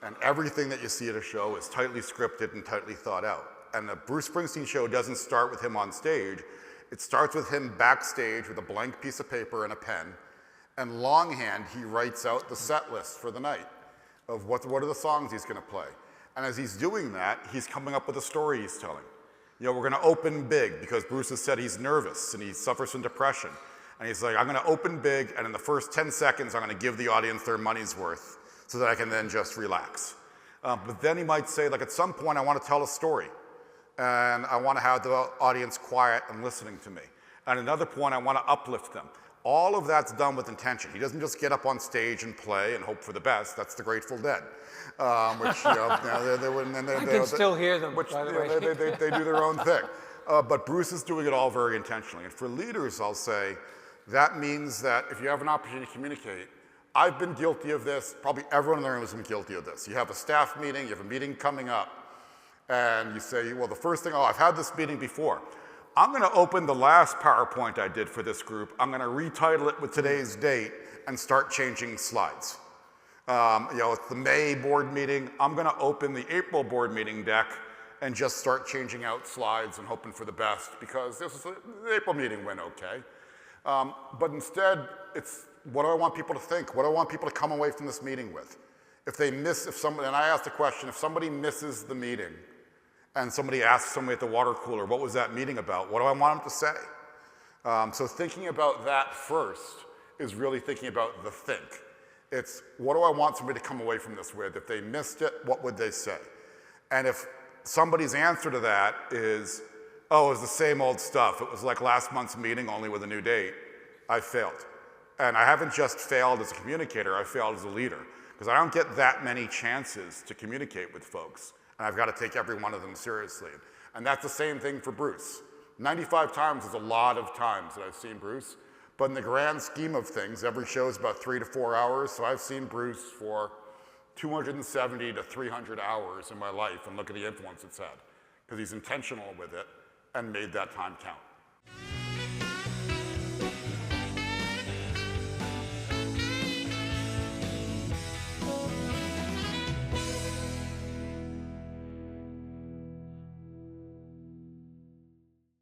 And everything that you see at a show is tightly scripted and tightly thought out. And the Bruce Springsteen show doesn't start with him on stage. It starts with him backstage with a blank piece of paper and a pen. And longhand, he writes out the set list for the night of what are the songs he's going to play. And as he's doing that, he's coming up with a story he's telling. You know, we're going to open big because Bruce has said he's nervous and he suffers from depression. And he's like, I'm going to open big, and in the first 10 seconds, I'm going to give the audience their money's worth so that I can then just relax. But then he might say, like, at some point, I want to tell a story. And I want to have the audience quiet and listening to me. At another point, I want to uplift them. All of that's done with intention. He doesn't just get up on stage and play and hope for the best. That's the Grateful Dead, which I can still hear them, by the way. They do their own thing. But Bruce is doing it all very intentionally. And for leaders, I'll say, that means that if you have an opportunity to communicate, I've been guilty of this, probably everyone in the room has been guilty of this. You have a staff meeting, you have a meeting coming up, and you say, well, the first thing, I've had this meeting before. I'm going to open the last PowerPoint I did for this group. I'm going to retitle it with today's date and start changing slides. It's the May board meeting. I'm going to open the April board meeting deck and just start changing out slides and hoping for the best because the April meeting went okay. But instead, it's what do I want people to think? What do I want people to come away from this meeting with? And I asked the question, if somebody misses the meeting and somebody asks somebody at the water cooler, what was that meeting about? What do I want them to say? So thinking about that first is really thinking about the think. It's what do I want somebody to come away from this with? If they missed it, what would they say? And if somebody's answer to that is, oh, it was the same old stuff. It was like last month's meeting, only with a new date. I failed. And I haven't just failed as a communicator, I failed as a leader. Because I don't get that many chances to communicate with folks. And I've got to take every one of them seriously. And that's the same thing for Bruce. 95 times is a lot of times that I've seen Bruce. But in the grand scheme of things, every show is about 3 to 4 hours. So I've seen Bruce for 270 to 300 hours in my life, and look at the influence it's had. Because he's intentional with it and made that time count.